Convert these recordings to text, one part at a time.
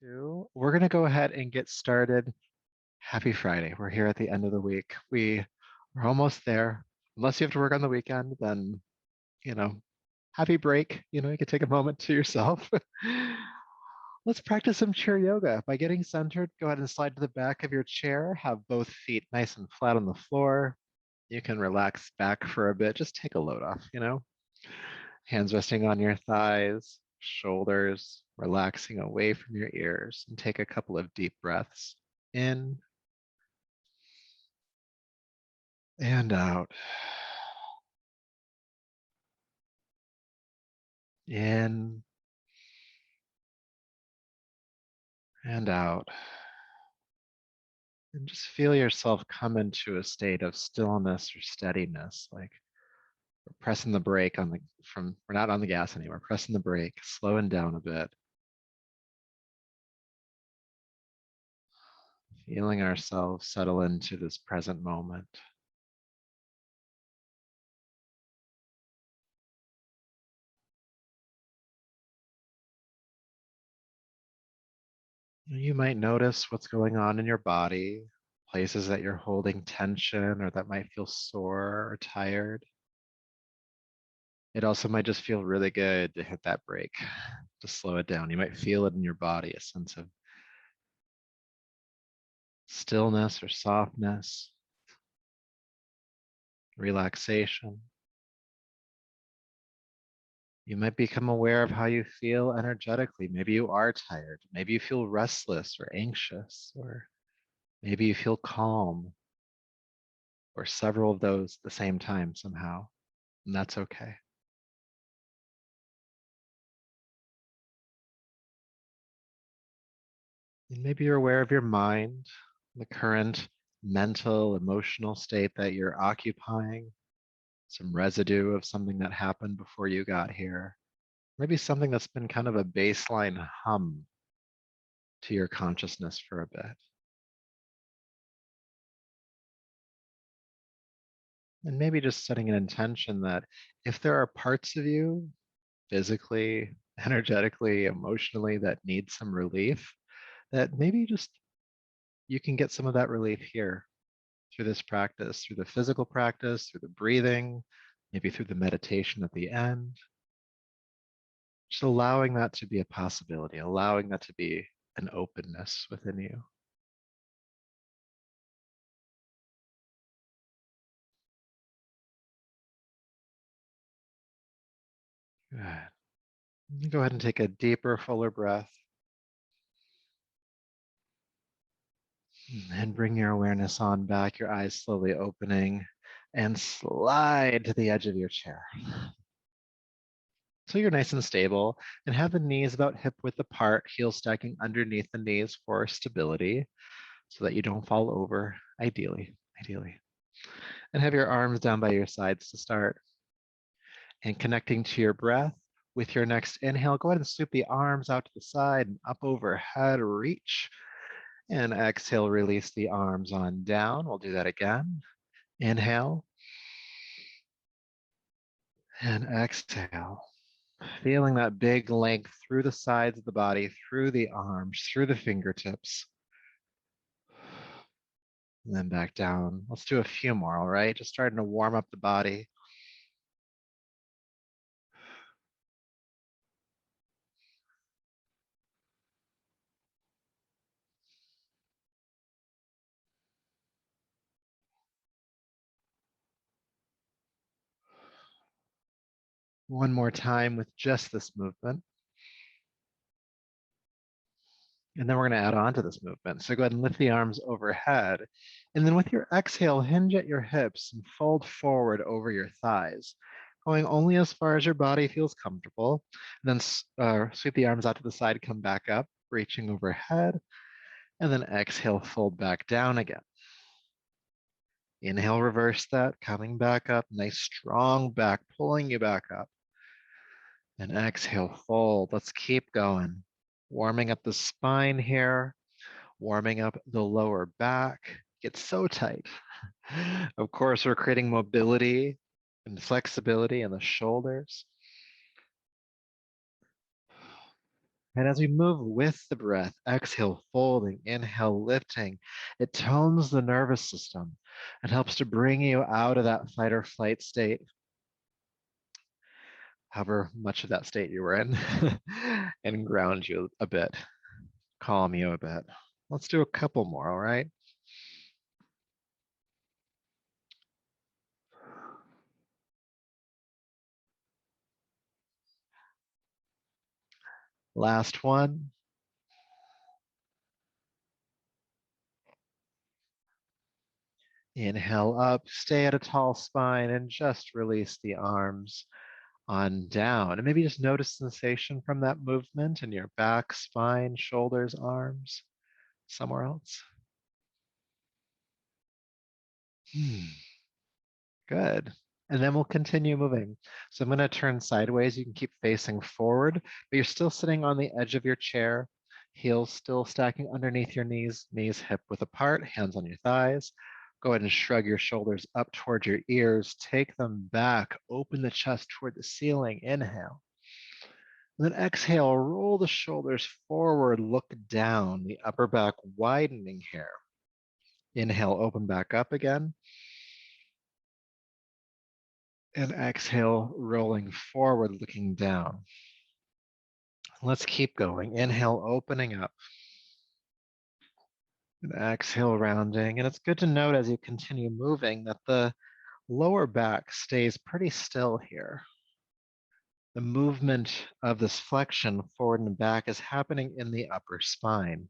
Two. We're going to go ahead and get started. Happy Friday. We're here at the end of the week. We're almost there. Unless you have to work on the weekend, then, you know, happy break. You can take a moment to yourself. Let's practice some chair yoga. By getting centered, go ahead and slide to the back of your chair. Have both feet nice and flat on the floor. You can relax back for a bit. Just take a load off. Hands resting on your thighs, shoulders, relaxing away from your ears, and take a couple of deep breaths in and out. In and out. And just feel yourself come into a state of stillness or steadiness, like we're pressing the brake we're not on the gas anymore, pressing the brake, slowing down a bit, feeling ourselves settle into this present moment. You might notice what's going on in your body, places that you're holding tension or that might feel sore or tired. It also might just feel really good to hit that brake, to slow it down. You might feel it in your body, a sense of stillness or softness, relaxation. You might become aware of how you feel energetically. Maybe you are tired. Maybe you feel restless or anxious, or maybe you feel calm, or several of those at the same time somehow. And that's okay. And maybe you're aware of your mind, the current mental, emotional state that you're occupying, some residue of something that happened before you got here. Maybe something that's been kind of a baseline hum to your consciousness for a bit. And maybe just setting an intention that if there are parts of you, physically, energetically, emotionally, that need some relief, that maybe just you can get some of that relief here through this practice, through the physical practice, through the breathing, maybe through the meditation at the end. Just allowing that to be a possibility, allowing that to be an openness within you. Good. Go ahead and take a deeper, fuller breath. And bring your awareness on back, your eyes slowly opening, and slide to the edge of your chair. So you're nice and stable, and have the knees about hip width apart, heels stacking underneath the knees for stability so that you don't fall over, ideally. And have your arms down by your sides to start. And connecting to your breath with your next inhale, go ahead and sweep the arms out to the side and up overhead, reach. And exhale, release the arms on down. We'll do that again. Inhale and exhale. Feeling that big length through the sides of the body, through the arms, through the fingertips. And then back down. Let's do a few more, all right? Just starting to warm up the body. One more time with just this movement. And then we're going to add on to this movement. So go ahead and lift the arms overhead. And then with your exhale, hinge at your hips and fold forward over your thighs, going only as far as your body feels comfortable. And then sweep the arms out to the side, come back up, reaching overhead. And then exhale, fold back down again. Inhale, reverse that, coming back up, nice strong back, pulling you back up. And exhale, fold. Let's keep going. Warming up the spine here, warming up the lower back. It's so tight. Of course, we're creating mobility and flexibility in the shoulders. And as we move with the breath, exhale, folding, inhale, lifting, it tones the nervous system. It helps to bring you out of that fight or flight state, however much of that state you were in, and ground you a bit, calm you a bit. Let's do a couple more, all right? Last one. Inhale up, stay at a tall spine, and just release the arms on down. And maybe just notice sensation from that movement in your back, spine, shoulders, arms, somewhere else. Good. And then we'll continue moving. So I'm going to turn sideways. You can keep facing forward, but you're still sitting on the edge of your chair, heels still stacking underneath your knees hip width apart, hands on your thighs. Go ahead and shrug your shoulders up toward your ears. Take them back. Open the chest toward the ceiling. Inhale. And then exhale, roll the shoulders forward, look down, the upper back widening here. Inhale, open back up again. And exhale, rolling forward, looking down. Let's keep going. Inhale, opening up. And exhale, rounding. And it's good to note as you continue moving that the lower back stays pretty still here. The movement of this flexion forward and back is happening in the upper spine.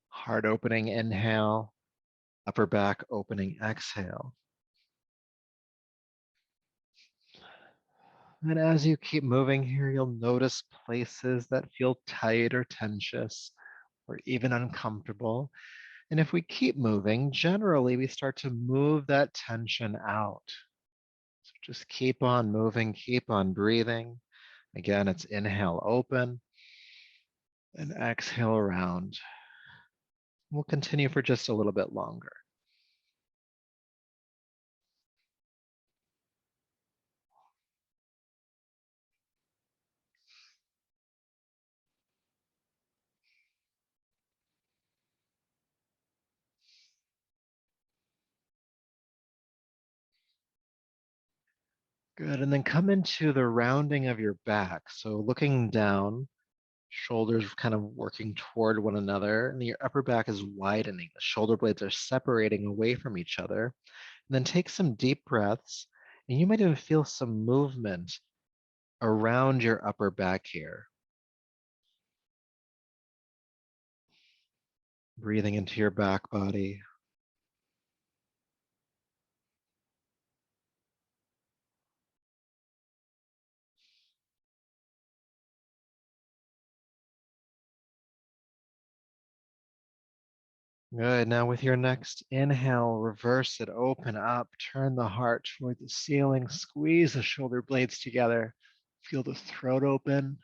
Heart opening, inhale. Upper back opening, exhale. And as you keep moving here, you'll notice places that feel tight or tensious or even uncomfortable. And if we keep moving, generally we start to move that tension out. So just keep on moving, keep on breathing. Again, it's inhale, open, and exhale, around. We'll continue for just a little bit longer. Good, and then come into the rounding of your back. So looking down, shoulders kind of working toward one another, and your upper back is widening. The shoulder blades are separating away from each other. And then take some deep breaths, and you might even feel some movement around your upper back here. Breathing into your back body. Good. Now with your next inhale, reverse it, open up, turn the heart toward the ceiling, squeeze the shoulder blades together. Feel the throat open.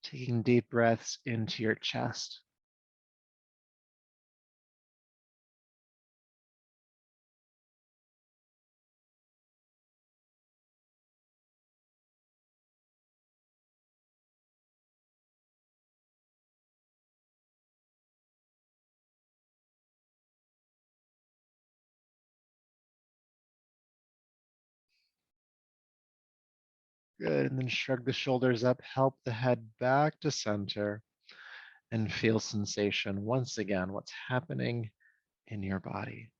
Taking deep breaths into your chest. Good. And then shrug the shoulders up, help the head back to center, and feel sensation once again, what's happening in your body.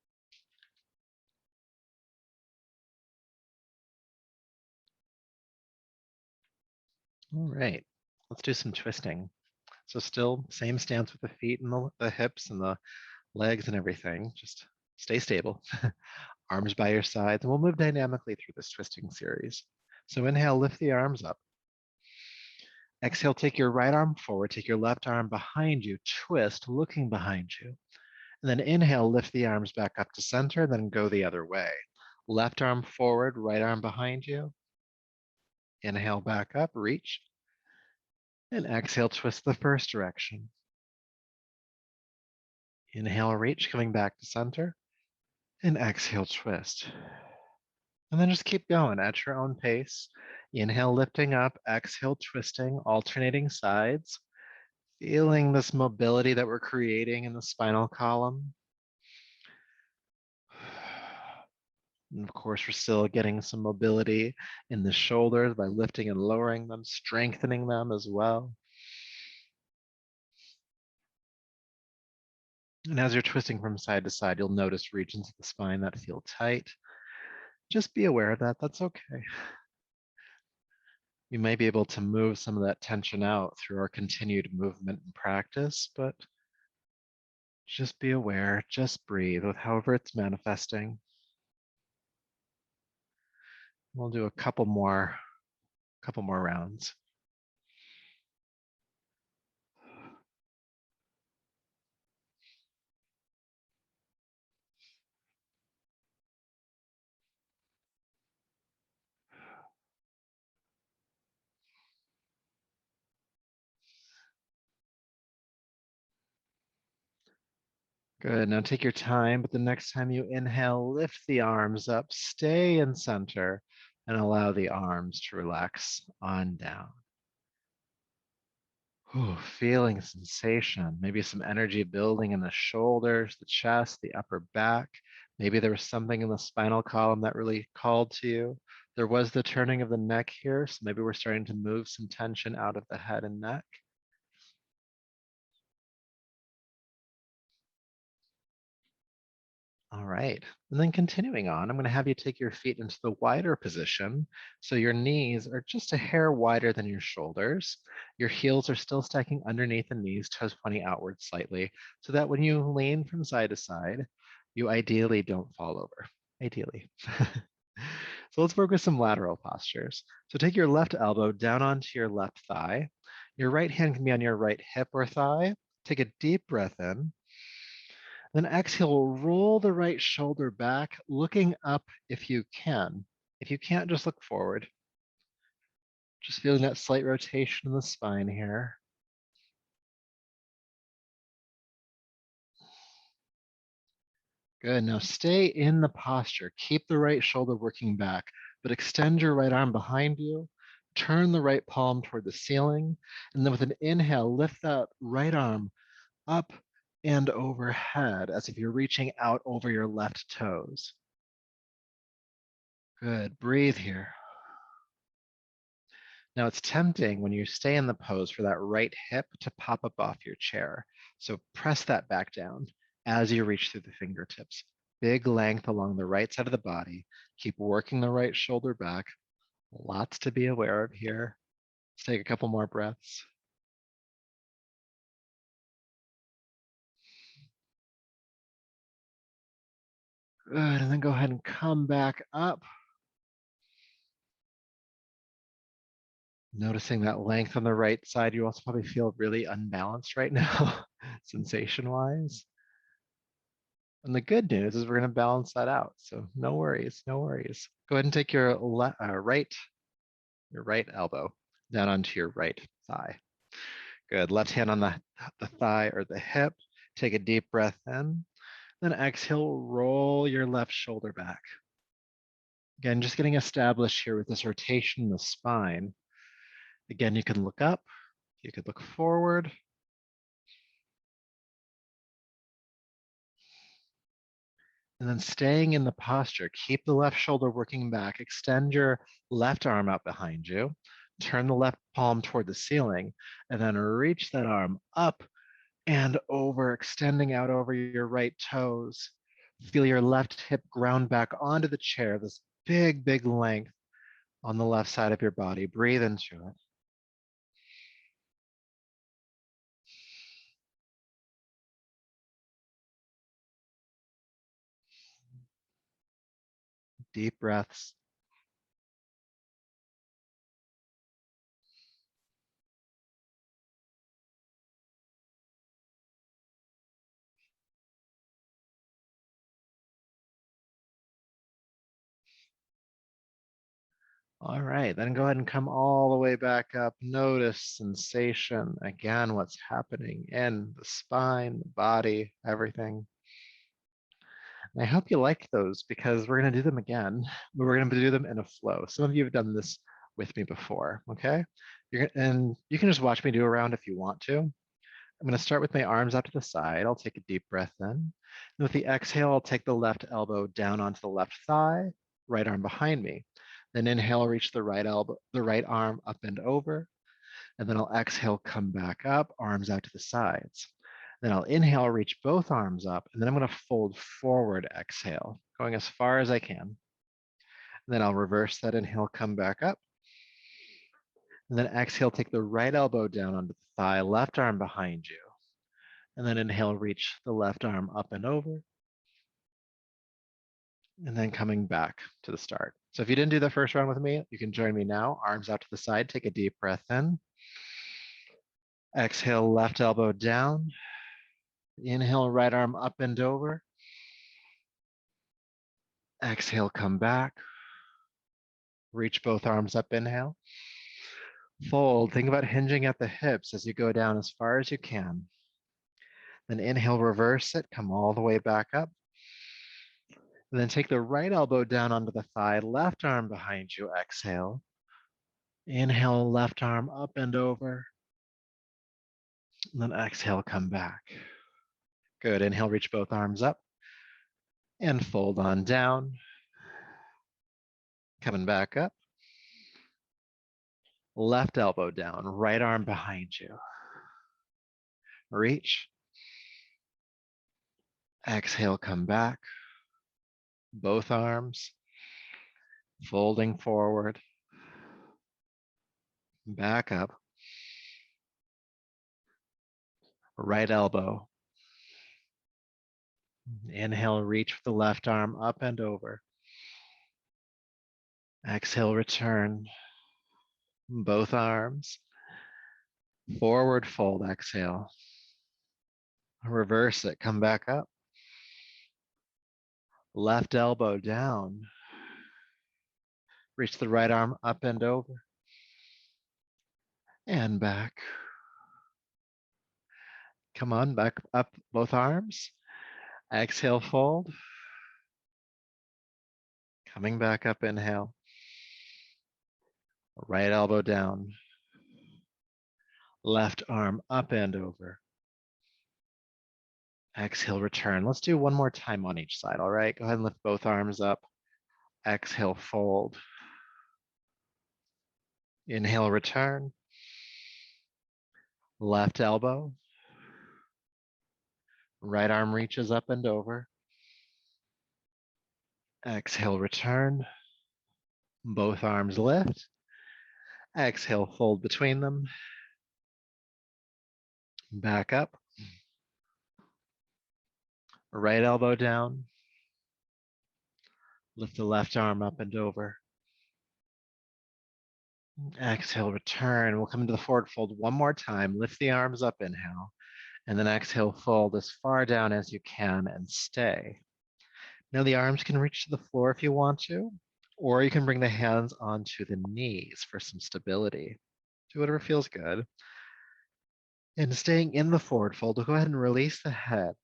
All right, let's do some twisting. So still same stance with the feet and the hips and the legs and everything. Just stay stable. Arms by your sides, and we'll move dynamically through this twisting series. So inhale, lift the arms up. Exhale, take your right arm forward, take your left arm behind you, twist, looking behind you. And then inhale, lift the arms back up to center, then go the other way. Left arm forward, right arm behind you. Inhale, back up, reach. And exhale, twist the first direction. Inhale, reach, coming back to center. And exhale, twist. And then just keep going at your own pace. Inhale, lifting up, exhale, twisting, alternating sides, feeling this mobility that we're creating in the spinal column. And of course, we're still getting some mobility in the shoulders by lifting and lowering them, strengthening them as well. And as you're twisting from side to side, you'll notice regions of the spine that feel tight. Just be aware of that. That's okay. We may be able to move some of that tension out through our continued movement and practice, but just be aware, just breathe with however it's manifesting. We'll do a couple more rounds. Good. Now take your time, but the next time you inhale, lift the arms up, stay in center, and allow the arms to relax on down. Ooh, feeling sensation, maybe some energy building in the shoulders, the chest, the upper back. Maybe there was something in the spinal column that really called to you. There was the turning of the neck here, so maybe we're starting to move some tension out of the head and neck. All right, and then continuing on, I'm going to have you take your feet into the wider position. So your knees are just a hair wider than your shoulders. Your heels are still stacking underneath the knees, toes pointing outward slightly, so that when you lean from side to side, you ideally don't fall over. Ideally. So let's work with some lateral postures. So take your left elbow down onto your left thigh. Your right hand can be on your right hip or thigh. Take a deep breath in. Then exhale, roll the right shoulder back, looking up if you can. If you can't, just look forward. Just feeling that slight rotation in the spine here. Good. Now stay in the posture. Keep the right shoulder working back, but extend your right arm behind you. Turn the right palm toward the ceiling. And then with an inhale, lift that right arm up and overhead as if you're reaching out over your left toes. Good. Breathe here. Now it's tempting when you stay in the pose for that right hip to pop up off your chair. So press that back down as you reach through the fingertips. Big length along the right side of the body. Keep working the right shoulder back. Lots to be aware of here. Let's take a couple more breaths. Good, and then go ahead and come back up. Noticing that length on the right side, you also probably feel really unbalanced right now, sensation-wise. And the good news is we're going to balance that out. So no worries, no worries. Go ahead and take your right elbow down onto your right thigh. Good. Left hand on the thigh or the hip. Take a deep breath in. Then exhale, roll your left shoulder back. Again, just getting established here with this rotation in the spine. Again, you can look up, you could look forward. And then staying in the posture, keep the left shoulder working back, extend your left arm out behind you, turn the left palm toward the ceiling, and then reach that arm up and over, extending out over your right toes. Feel your left hip ground back onto the chair, this big, big length on the left side of your body. Breathe into it. Deep breaths. All right, then go ahead and come all the way back up. Notice sensation. Again, what's happening in the spine, the body, everything. I hope you liked those because we're going to do them again, but we're going to do them in a flow. Some of you have done this with me before, okay? And you can just watch me do a round if you want to. I'm going to start with my arms out to the side. I'll take a deep breath in. And with the exhale, I'll take the left elbow down onto the left thigh, right arm behind me. Then inhale, reach the right elbow, the right arm up and over. And then I'll exhale, come back up, arms out to the sides. Then I'll inhale, reach both arms up, and then I'm going to fold forward, exhale, going as far as I can. And then I'll reverse that inhale, come back up. And then exhale, take the right elbow down onto the thigh, left arm behind you. And then inhale, reach the left arm up and over. And then coming back to the start. So if you didn't do the first round with me, you can join me now. Arms out to the side, take a deep breath in. Exhale, left elbow down. Inhale, right arm up and over. Exhale, come back. Reach both arms up, inhale. Fold, think about hinging at the hips as you go down as far as you can. Then inhale, reverse it, come all the way back up. And then take the right elbow down onto the thigh, left arm behind you, exhale. Inhale, left arm up and over. And then exhale, come back. Good, inhale, reach both arms up. And fold on down. Coming back up. Left elbow down, right arm behind you. Reach. Exhale, come back. Both arms. Folding forward. Back up. Right elbow. Inhale, reach with the left arm up and over. Exhale, return. Both arms. Forward fold, exhale. Reverse it, come back up. Left elbow down. Reach the right arm up and over. And back. Come on, back up both arms. Exhale, fold. Coming back up, inhale. Right elbow down. Left arm up and over. Exhale, return. Let's do one more time on each side, all right? Go ahead and lift both arms up. Exhale, fold. Inhale, return. Left elbow. Right arm reaches up and over. Exhale, return. Both arms lift. Exhale, fold between them. Back up. Right elbow down. Lift the left arm up and over. Exhale, return. We'll come into the forward fold one more time. Lift the arms up, inhale. And then exhale, fold as far down as you can and stay. Now the arms can reach to the floor if you want to, or you can bring the hands onto the knees for some stability. Do whatever feels good. And staying in the forward fold, we'll go ahead and release the head.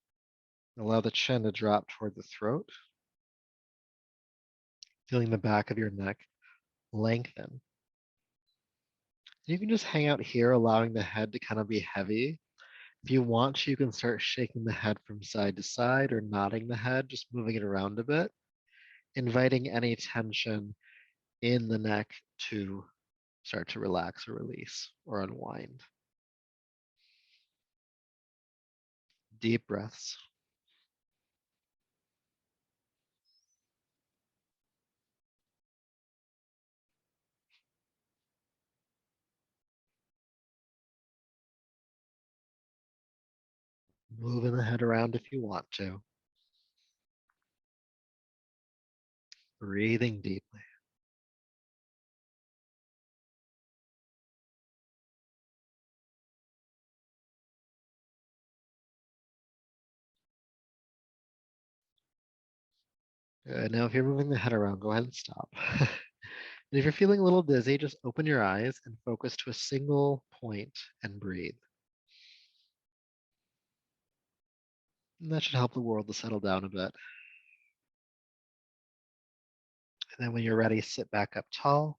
Allow the chin to drop toward the throat. Feeling the back of your neck lengthen. You can just hang out here, allowing the head to kind of be heavy. If you want to, you can start shaking the head from side to side or nodding the head, just moving it around a bit, inviting any tension in the neck to start to relax or release or unwind. Deep breaths. Moving the head around if you want to. Breathing deeply. Good. Now, if you're moving the head around, go ahead and stop. And if you're feeling a little dizzy, just open your eyes and focus to a single point and breathe. And that should help the world to settle down a bit. And then when you're ready, sit back up tall.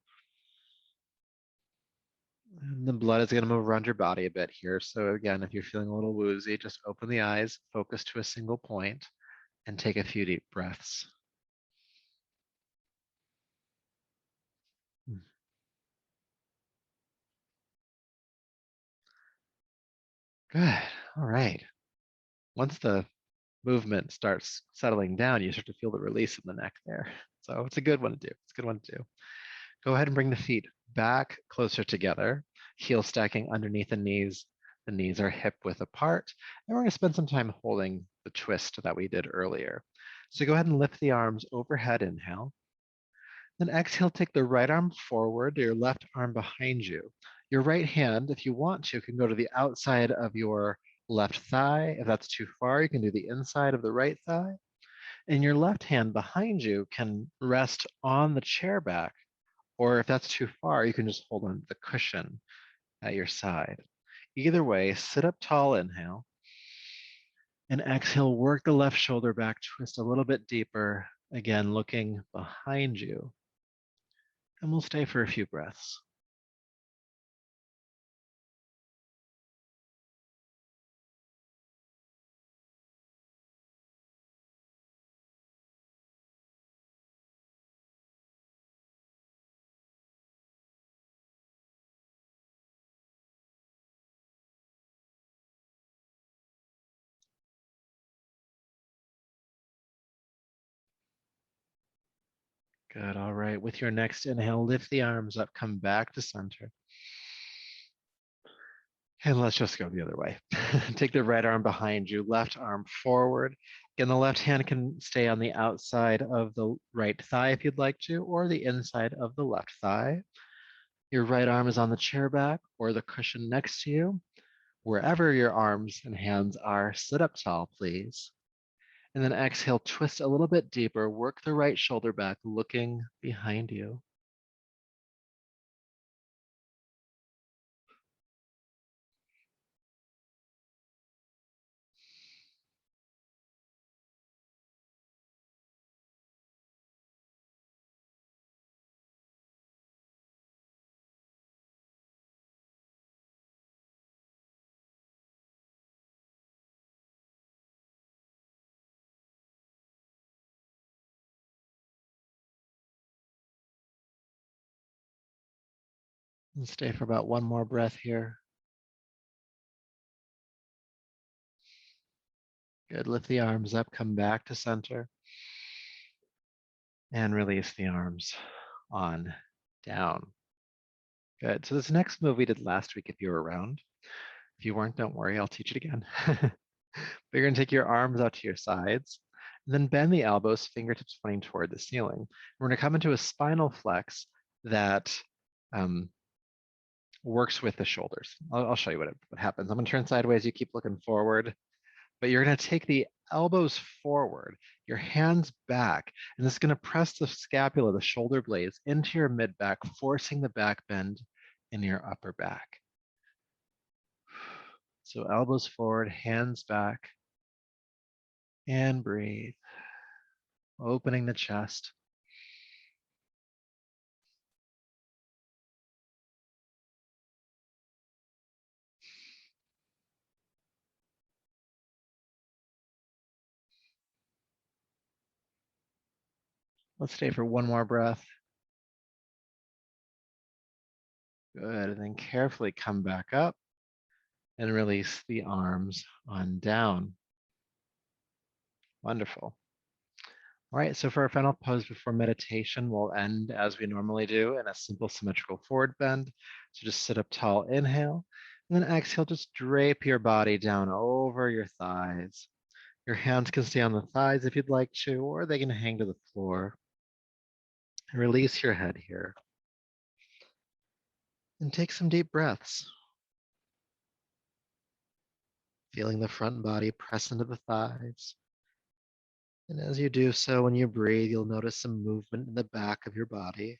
And the blood is going to move around your body a bit here. So again, if you're feeling a little woozy, just open the eyes, focus to a single point, and take a few deep breaths. Good. All right. Once the movement starts settling down, you start to feel the release in the neck there. So it's a good one to do. It's a good one to do. Go ahead and bring the feet back closer together, heels stacking underneath the knees. The knees are hip width apart. And we're going to spend some time holding the twist that we did earlier. So go ahead and lift the arms overhead, inhale. Then exhale, take the right arm forward, your left arm behind you. Your right hand, if you want to, can go to the outside of your left thigh. If that's too far, you can do the inside of the right thigh. And your left hand behind you can rest on the chair back, or if that's too far, you can just hold on to the cushion at your side. Either way, sit up tall, inhale, and exhale, work the left shoulder back, twist a little bit deeper, again, looking behind you. And we'll stay for a few breaths. Good, all right. With your next inhale, lift the arms up, come back to center. And let's just go the other way. Take the right arm behind you, left arm forward. Again, the left hand can stay on the outside of the right thigh if you'd like to, or the inside of the left thigh. Your right arm is on the chair back or the cushion next to you. Wherever your arms and hands are, sit up tall, please. And then exhale, twist a little bit deeper, work the right shoulder back, looking behind you. And stay for about one more breath here. Good, lift the arms up, come back to center. And release the arms on down. Good, so this next move we did last week if you were around. If you weren't, don't worry, I'll teach it again. But you're gonna take your arms out to your sides, and then bend the elbows, fingertips pointing toward the ceiling. We're gonna come into a spinal flex that works with the shoulders. I'll show you what happens. I'm gonna turn sideways, you keep looking forward, but you're gonna take the elbows forward, your hands back, and this is gonna press the scapula, the shoulder blades, into your mid back, forcing the back bend in your upper back. So elbows forward, hands back, and breathe, opening the chest. Let's stay for one more breath. Good, and then carefully come back up and release the arms on down. Wonderful. All right, so for our final pose before meditation, we'll end as we normally do in a simple symmetrical forward bend. So just sit up tall, inhale, and then exhale, just drape your body down over your thighs. Your hands can stay on the thighs if you'd like to, or they can hang to the floor. Release your head here. And take some deep breaths. Feeling the front body press into the thighs. And as you do so, when you breathe, you'll notice some movement in the back of your body.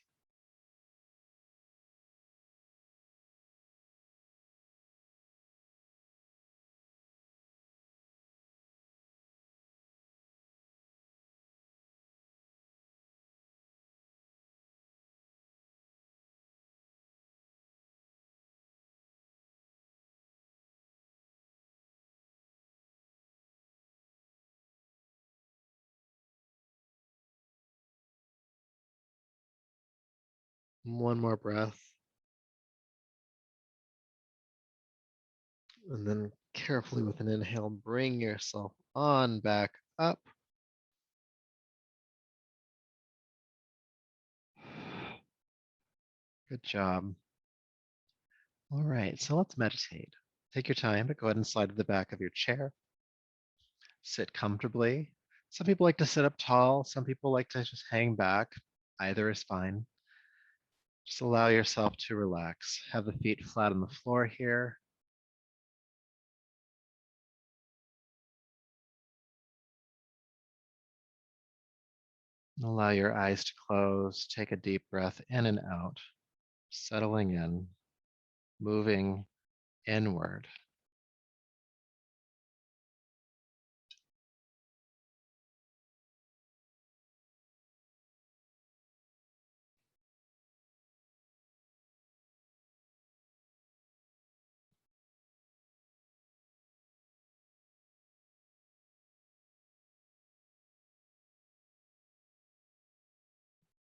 One more breath. And then carefully with an inhale, bring yourself on back up. Good job. All right, so let's meditate. Take your time, but go ahead and slide to the back of your chair. Sit comfortably. Some people like to sit up tall. Some people like to just hang back. Either is fine. Just allow yourself to relax. Have the feet flat on the floor here. Allow your eyes to close. Take a deep breath in and out, settling in, moving inward.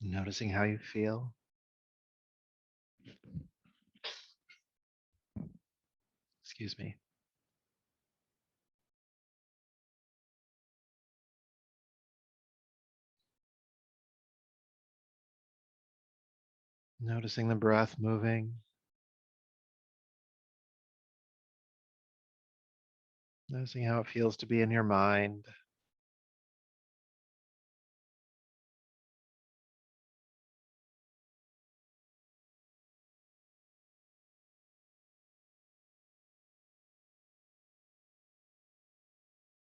Noticing how you feel. Excuse me. Noticing the breath moving. Noticing how it feels to be in your mind.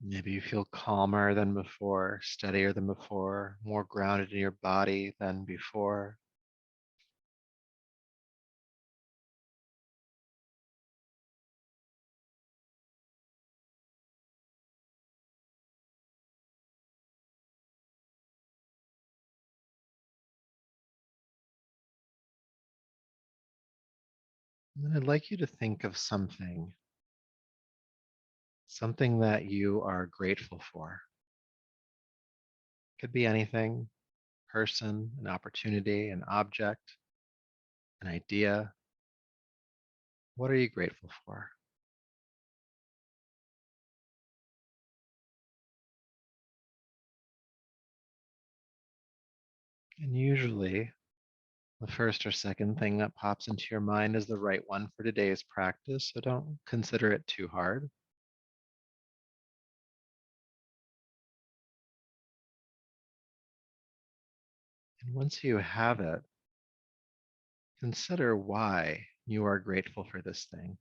Maybe you feel calmer than before, steadier than before, more grounded in your body than before. And then I'd like you to think of something that you are grateful for. Could be anything, person, an opportunity, an object, an idea. What are you grateful for? And usually, the first or second thing that pops into your mind is the right one for today's practice, so don't consider it too hard. And once you have it, consider why you are grateful for this thing.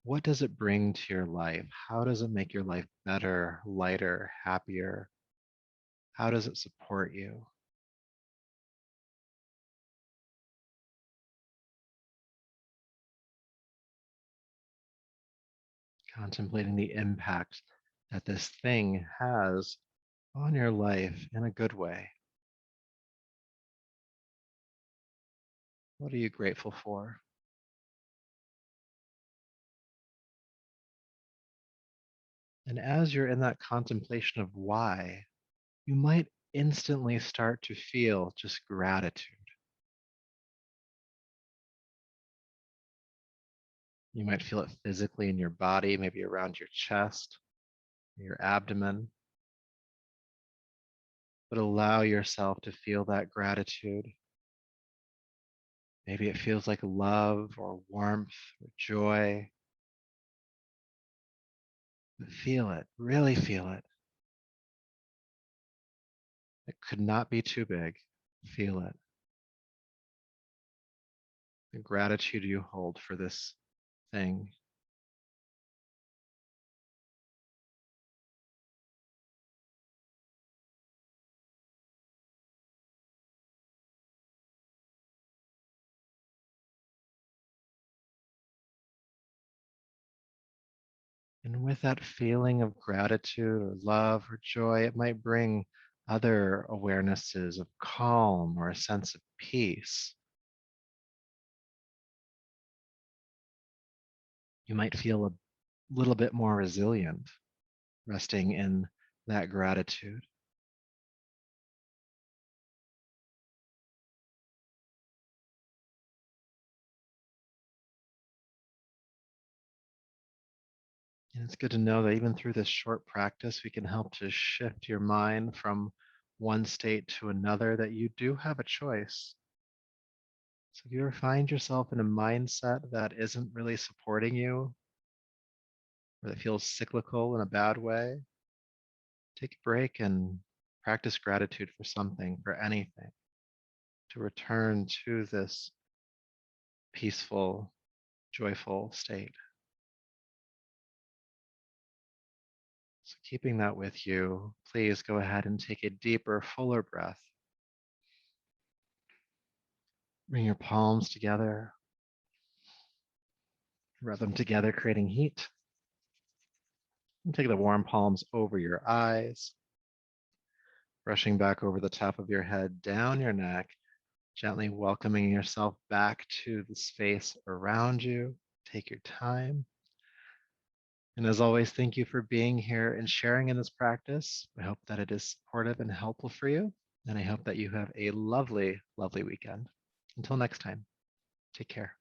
What does it bring to your life? How does it make your life better, lighter, happier? How does it support you? Contemplating the impact that this thing has on your life in a good way. What are you grateful for? And as you're in that contemplation of why, you might instantly start to feel just gratitude. You might feel it physically in your body, maybe around your chest, your abdomen, but allow yourself to feel that gratitude. Maybe it feels like love or warmth or joy. But feel it, really feel it. It could not be too big. Feel it. The gratitude you hold for this thing. And with that feeling of gratitude or love or joy, it might bring other awarenesses of calm or a sense of peace. You might feel a little bit more resilient, resting in that gratitude. And it's good to know that even through this short practice, we can help to shift your mind from one state to another, that you do have a choice. So if you ever find yourself in a mindset that isn't really supporting you, or that feels cyclical in a bad way, take a break and practice gratitude for something, for anything, to return to this peaceful, joyful state. So, keeping that with you, please go ahead and take a deeper, fuller breath. Bring your palms together, rub them together, creating heat. And take the warm palms over your eyes, brushing back over the top of your head, down your neck, gently welcoming yourself back to the space around you. Take your time. And as always, thank you for being here and sharing in this practice. I hope that it is supportive and helpful for you. And I hope that you have a lovely, lovely weekend. Until next time, take care.